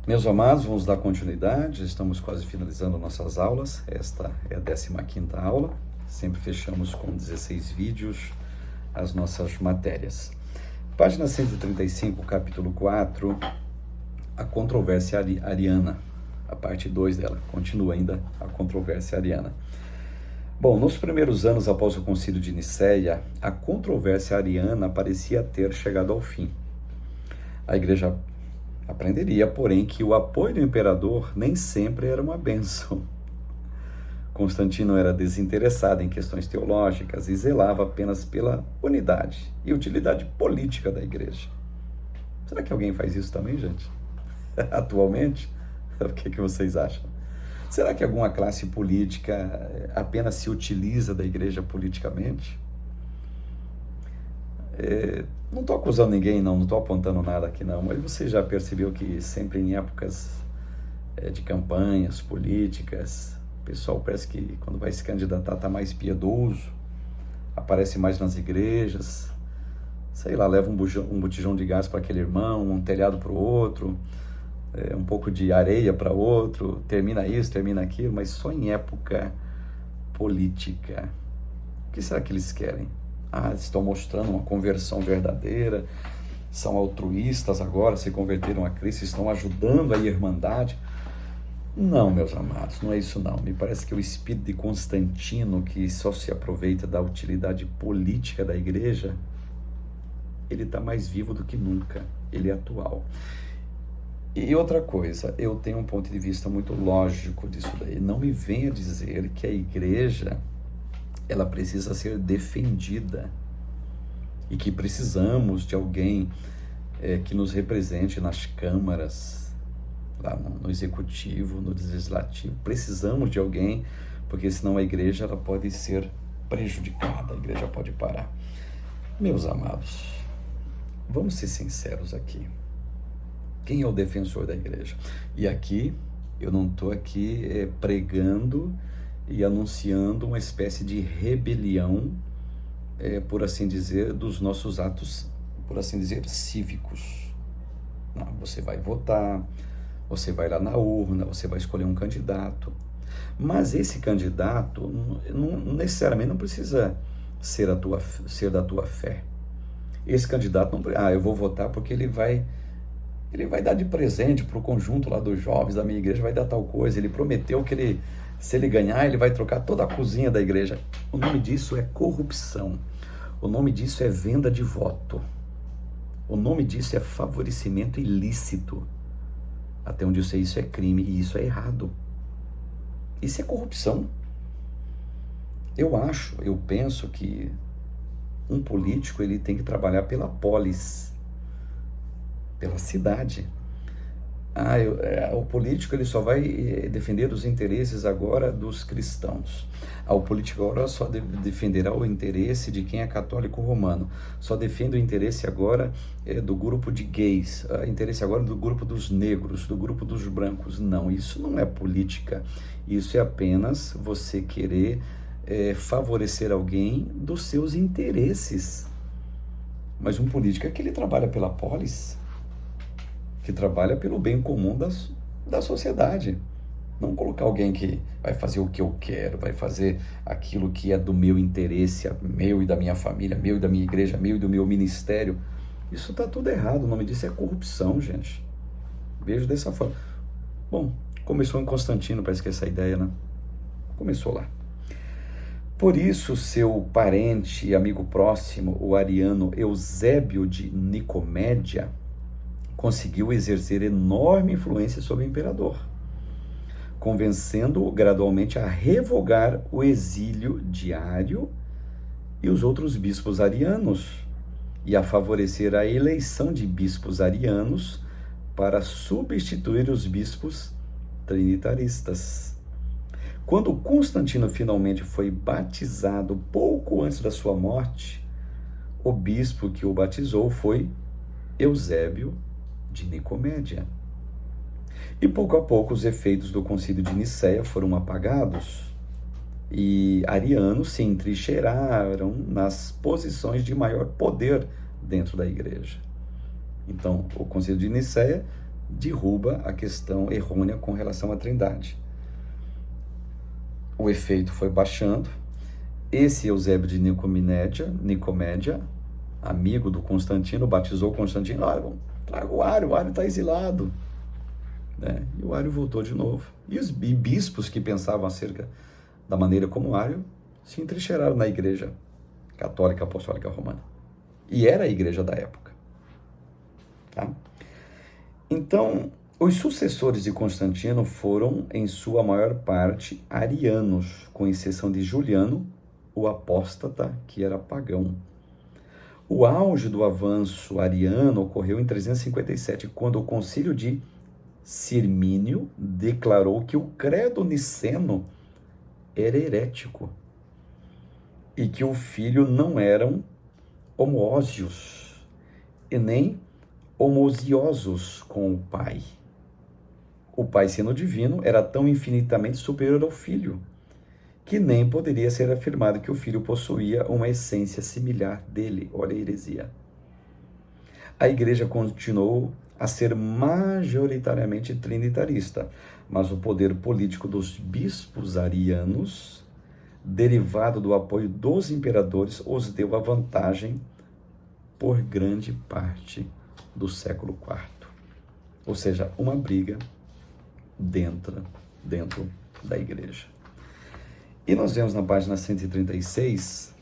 Meus amados, vamos dar continuidade, estamos quase finalizando nossas aulas, esta é a 15ª aula, sempre fechamos com 16 vídeos as nossas matérias. Página 135, capítulo 4, a controvérsia ariana, a parte 2 dela, continua ainda a controvérsia ariana. Bom, nos primeiros anos após o concílio de Nicéia, a controvérsia ariana parecia ter chegado ao fim. A igreja aprenderia, porém, que o apoio do imperador nem sempre era uma bênção. Constantino era desinteressado em questões teológicas e zelava apenas pela unidade e utilidade política da igreja. Será que alguém faz isso também, gente? Atualmente? O que vocês acham? Será que alguma classe política apenas se utiliza da igreja politicamente? Não estou acusando ninguém, não estou apontando nada aqui não, mas você já percebeu que sempre em épocas de campanhas políticas, o pessoal parece que quando vai se candidatar está mais piedoso, aparece mais nas igrejas, sei lá, leva um botijão de gás para aquele irmão, um telhado para o outro, um pouco de areia para outro, termina isso, termina aquilo, mas só em época política. O que será que eles querem? Estão mostrando uma conversão verdadeira, são altruístas agora, se converteram a Cristo, estão ajudando a irmandade. Não, meus amados, não é isso não. Me parece que o espírito de Constantino, que só se aproveita da utilidade política da igreja, ele está mais vivo do que nunca, ele é atual. E outra coisa, eu tenho um ponto de vista muito lógico disso daí. Não me venha dizer que a igreja ela precisa ser defendida e que precisamos de alguém que nos represente nas câmaras, lá no executivo, no legislativo. Precisamos de alguém, porque senão a igreja ela pode ser prejudicada, a igreja pode parar. Meus amados, vamos ser sinceros aqui. Quem é o defensor da igreja? E aqui, eu não estou aqui pregando e anunciando uma espécie de rebelião, por assim dizer, dos nossos atos, por assim dizer, cívicos. Não, você vai votar, você vai lá na urna, você vai escolher um candidato, mas esse candidato não necessariamente não precisa ser da tua fé. Esse candidato não, eu vou votar porque ele vai dar de presente para o conjunto lá dos jovens da minha igreja, vai dar tal coisa, ele prometeu que se ele ganhar, ele vai trocar toda a cozinha da igreja. O nome disso é corrupção. O nome disso é venda de voto. O nome disso é favorecimento ilícito. Até onde eu sei, isso é crime e isso é errado. Isso é corrupção. Eu penso que um político ele tem que trabalhar pela polis, pela cidade. O político ele só vai defender os interesses agora dos cristãos. O político agora só defenderá o interesse de quem é católico romano. Só defende o interesse agora do grupo de gays, o interesse agora do grupo dos negros, do grupo dos brancos. Não, isso não é política. Isso é apenas você querer favorecer alguém dos seus interesses. Mas um político é que ele trabalha pela polis, que trabalha pelo bem comum da sociedade. Não colocar alguém que vai fazer o que eu quero, vai fazer aquilo que é do meu interesse, meu e da minha família, meu e da minha igreja, meu e do meu ministério. Isso está tudo errado, o nome disso é corrupção, gente. Vejo dessa forma. Bom, começou em Constantino, parece que essa ideia, né? Começou lá. Por isso, seu parente e amigo próximo, o ariano Eusébio de Nicomédia, conseguiu exercer enorme influência sobre o imperador, convencendo-o gradualmente a revogar o exílio de Ário e os outros bispos arianos e a favorecer a eleição de bispos arianos para substituir os bispos trinitaristas. Quando Constantino finalmente foi batizado pouco antes da sua morte, o bispo que o batizou foi Eusébio de Nicomédia. E pouco a pouco os efeitos do concílio de Nicéia foram apagados e arianos se entrincheiraram nas posições de maior poder dentro da igreja. Então, o concílio de Nicéia derruba a questão errônea com relação à Trindade. O efeito foi baixando. Esse Eusébio de Nicomédia, amigo do Constantino, batizou Constantino: olha, traga o Ário está exilado. Né? E o Ário voltou de novo. E os bispos que pensavam acerca da maneira como Ário se entrincheiraram na Igreja Católica Apostólica Romana. E era a igreja da época. Tá? Então, os sucessores de Constantino foram, em sua maior parte, arianos, com exceção de Juliano, o apóstata, que era pagão. O auge do avanço ariano ocorreu em 357, quando o concílio de Cirmínio declarou que o credo niceno era herético e que o filho não eram homoousios e nem homoousiosos com o pai. O pai, sendo divino, era tão infinitamente superior ao filho que nem poderia ser afirmado que o filho possuía uma essência similar dele. Olha a heresia. A igreja continuou a ser majoritariamente trinitarista, mas o poder político dos bispos arianos, derivado do apoio dos imperadores, os deu a vantagem por grande parte do século IV. Ou seja, uma briga dentro da igreja. E nós vemos na página 136,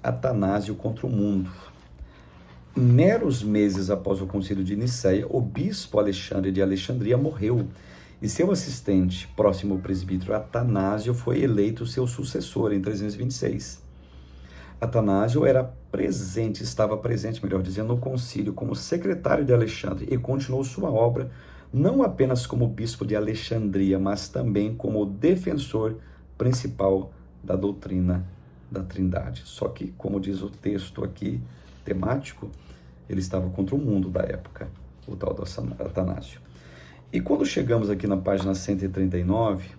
Atanásio contra o mundo. Meros meses após o concílio de Nicéia, o bispo Alexandre de Alexandria morreu e seu assistente, próximo presbítero Atanásio, foi eleito seu sucessor em 326. Atanásio estava presente, no concílio como secretário de Alexandre e continuou sua obra não apenas como bispo de Alexandria, mas também como defensor principal da doutrina da Trindade. Só que, como diz o texto aqui, temático, ele estava contra o mundo da época, o tal do Atanásio. E quando chegamos aqui na página 139,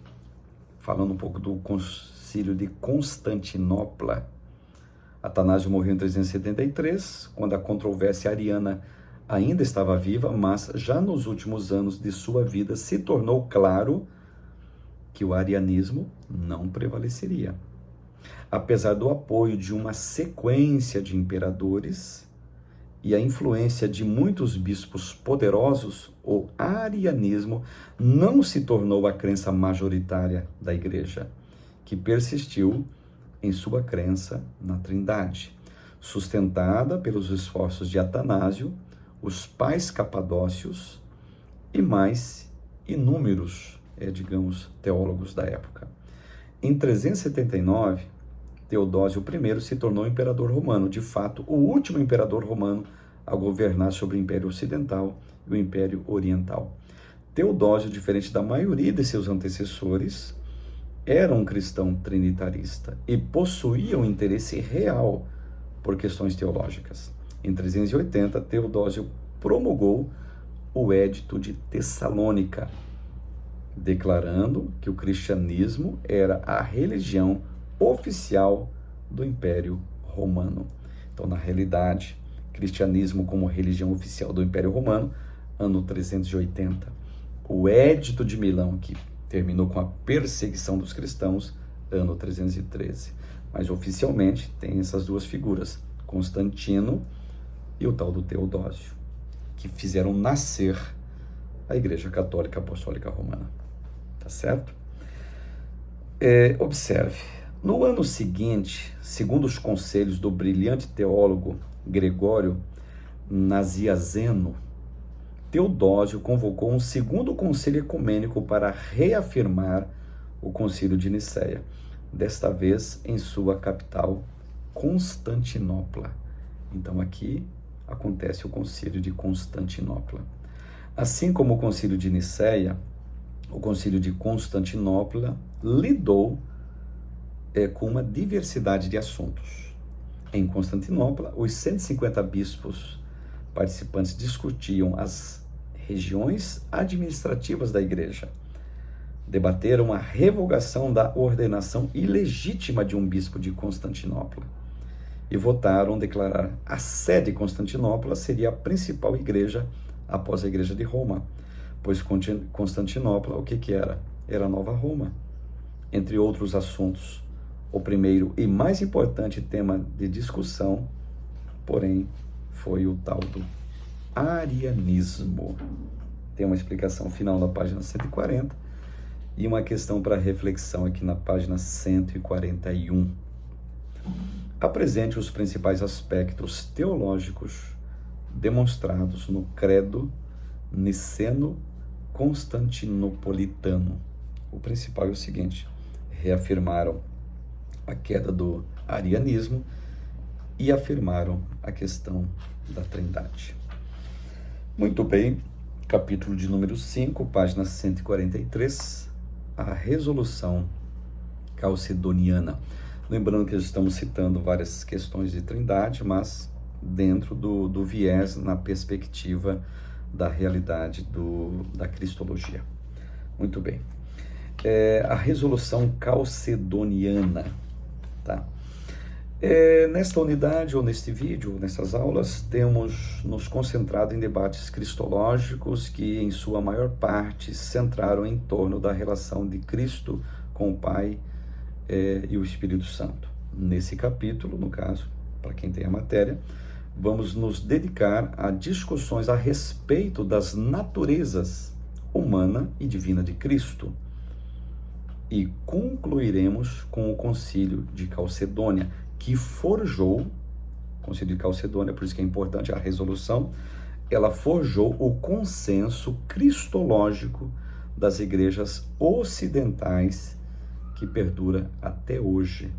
falando um pouco do concílio de Constantinopla, Atanásio morreu em 373, quando a controvérsia ariana ainda estava viva, mas já nos últimos anos de sua vida se tornou claro que o arianismo não prevaleceria. Apesar do apoio de uma sequência de imperadores e a influência de muitos bispos poderosos, o arianismo não se tornou a crença majoritária da igreja, que persistiu em sua crença na Trindade, sustentada pelos esforços de Atanásio, os pais capadócios e mais inúmeros, teólogos da época. Em 379, Teodósio I se tornou imperador romano, de fato, o último imperador romano a governar sobre o Império Ocidental e o Império Oriental. Teodósio, diferente da maioria de seus antecessores, era um cristão trinitarista e possuía um interesse real por questões teológicas. Em 380, Teodósio promulgou o Edito de Tessalônica, declarando que o cristianismo era a religião oficial do Império Romano. Então, na realidade, cristianismo como religião oficial do Império Romano, ano 380. O Edito de Milão, que terminou com a perseguição dos cristãos, ano 313. Mas oficialmente tem essas duas figuras, Constantino e o tal do Teodósio, que fizeram nascer a Igreja Católica Apostólica Romana. Tá certo? Observe, no ano seguinte, segundo os conselhos do brilhante teólogo Gregório Nazianzeno, Teodósio convocou um segundo concílio ecumênico para reafirmar o concílio de Nicéia, desta vez em sua capital, Constantinopla. Então aqui acontece o concílio de Constantinopla. Assim como o concílio de Nicéia, o concílio de Constantinopla lidou com uma diversidade de assuntos. Em Constantinopla, os 150 bispos participantes discutiam as regiões administrativas da igreja, debateram a revogação da ordenação ilegítima de um bispo de Constantinopla e votaram declarar a sede de Constantinopla seria a principal igreja após a igreja de Roma, pois Constantinopla, o que era? Era a Nova Roma. Entre outros assuntos, o primeiro e mais importante tema de discussão, porém, foi o tal do arianismo. Tem uma explicação final na página 140 e uma questão para reflexão aqui na página 141. Apresente os principais aspectos teológicos demonstrados no credo niceno-constantinopolitano. O principal é o seguinte: reafirmaram a queda do arianismo e afirmaram a questão da Trindade. Muito bem, capítulo de número 5, página 143, a resolução calcedoniana. Lembrando que estamos citando várias questões de Trindade, mas dentro do viés, na perspectiva da realidade da cristologia. Muito bem. A resolução calcedoniana, tá? Nesta unidade ou neste vídeo, nessas aulas, temos nos concentrado em debates cristológicos que, em sua maior parte, se centraram em torno da relação de Cristo com o Pai e o Espírito Santo. Nesse capítulo, no caso, para quem tem a matéria, vamos nos dedicar a discussões a respeito das naturezas humana e divina de Cristo. E concluiremos com o Concílio de Calcedônia, que forjou, o Concílio de Calcedônia, por isso que é importante a resolução, ela forjou o consenso cristológico das igrejas ocidentais que perdura até hoje.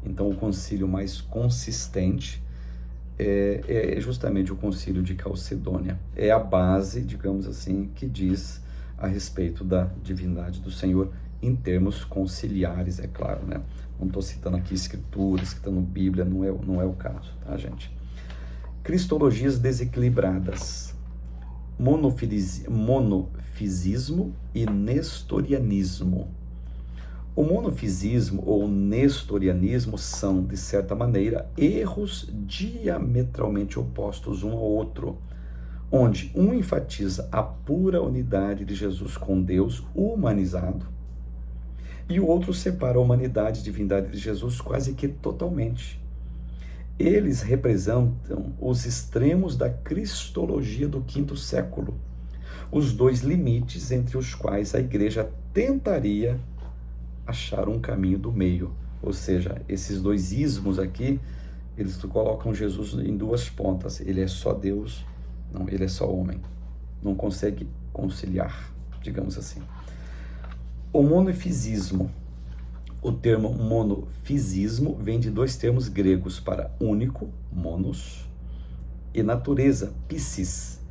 Então, o concílio mais consistente é justamente o Concílio de Calcedônia. É a base, digamos assim, que diz a respeito da divindade do Senhor em termos conciliares, é claro, né? Não estou citando aqui escrituras, citando Bíblia, não é o caso, tá, gente? Cristologias desequilibradas, monofisismo e nestorianismo. O monofisismo ou nestorianismo são, de certa maneira, erros diametralmente opostos um ao outro, onde um enfatiza a pura unidade de Jesus com Deus humanizado, e o outro separa a humanidade e divindade de Jesus quase que totalmente. Eles representam os extremos da cristologia do V século, os dois limites entre os quais a igreja tentaria achar um caminho do meio. Ou seja, esses dois ismos aqui, eles colocam Jesus em duas pontas. Ele é só Deus, não, ele é só homem. Não consegue conciliar, digamos assim. O monofisismo. O termo monofisismo vem de dois termos gregos para único, monos, e natureza, psis.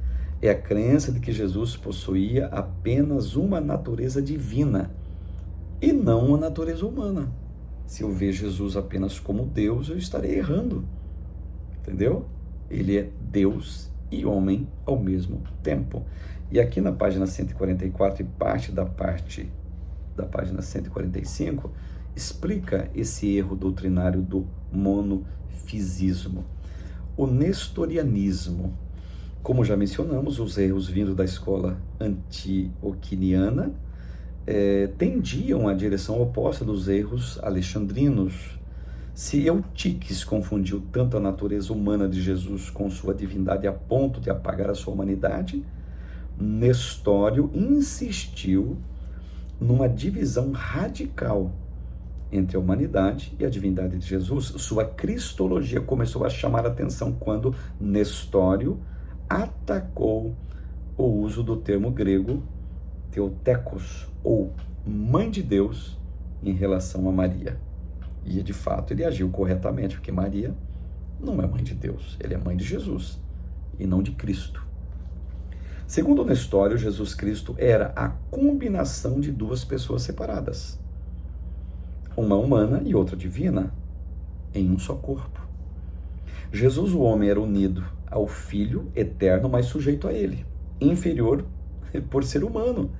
É a crença de que Jesus possuía apenas uma natureza divina e não uma natureza humana. Se eu ver Jesus apenas como Deus, eu estarei errando. Entendeu? Ele é Deus e homem ao mesmo tempo. E aqui na página 144 e parte da página 145, explica esse erro doutrinário do monofisismo. O nestorianismo, como já mencionamos, os erros vindos da escola antioquiniana tendiam à direção oposta dos erros alexandrinos. Se Eutiques confundiu tanto a natureza humana de Jesus com sua divindade a ponto de apagar a sua humanidade, Nestório insistiu numa divisão radical entre a humanidade e a divindade de Jesus. Sua cristologia começou a chamar a atenção quando Nestório atacou o uso do termo grego Theotokos, ou mãe de Deus, em relação a Maria. E, de fato, ele agiu corretamente, porque Maria não é mãe de Deus, ele é mãe de Jesus, e não de Cristo. Segundo Nestório, Jesus Cristo era a combinação de duas pessoas separadas, uma humana e outra divina, em um só corpo. Jesus, o homem, era unido ao Filho eterno, mas sujeito a ele, inferior por ser humano.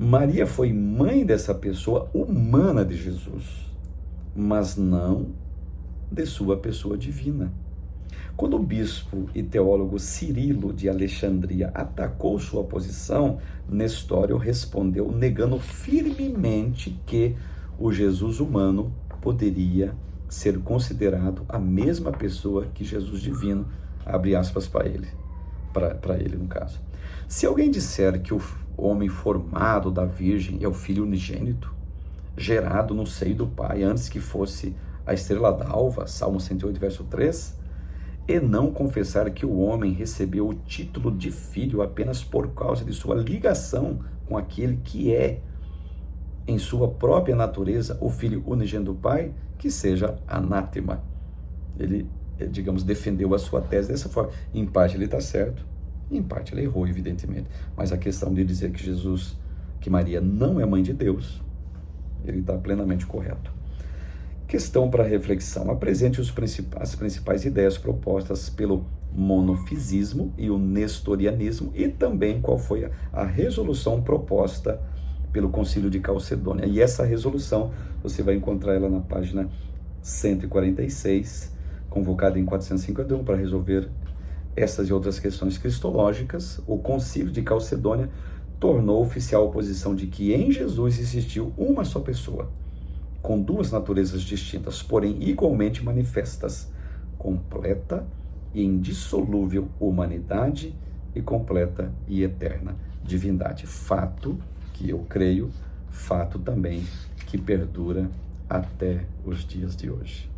Maria foi mãe dessa pessoa humana de Jesus, mas não de sua pessoa divina. Quando o bispo e teólogo Cirilo de Alexandria atacou sua posição, Nestório respondeu negando firmemente que o Jesus humano poderia ser considerado a mesma pessoa que Jesus divino, abre aspas para ele no caso. Se alguém disser que o homem formado da Virgem é o Filho unigênito, gerado no seio do Pai antes que fosse a estrela d'alva, Salmo 108, verso 3, e não confessar que o homem recebeu o título de filho apenas por causa de sua ligação com aquele que é, em sua própria natureza, o Filho unigênito do Pai, que seja anátema. Ele, digamos, defendeu a sua tese dessa forma. Em parte ele está certo, em parte ele errou, evidentemente. Mas a questão de dizer que Maria não é mãe de Deus, ele está plenamente correto. Questão para reflexão. Apresente as principais ideias propostas pelo monofisismo e o nestorianismo e também qual foi a resolução proposta pelo Concílio de Calcedônia. E essa resolução, você vai encontrar ela na página 146, convocada em 451 para resolver essas e outras questões cristológicas. O Concílio de Calcedônia tornou oficial a posição de que em Jesus existiu uma só pessoa, com duas naturezas distintas, porém igualmente manifestas, completa e indissolúvel humanidade e completa e eterna divindade. Fato que eu creio, fato também que perdura até os dias de hoje.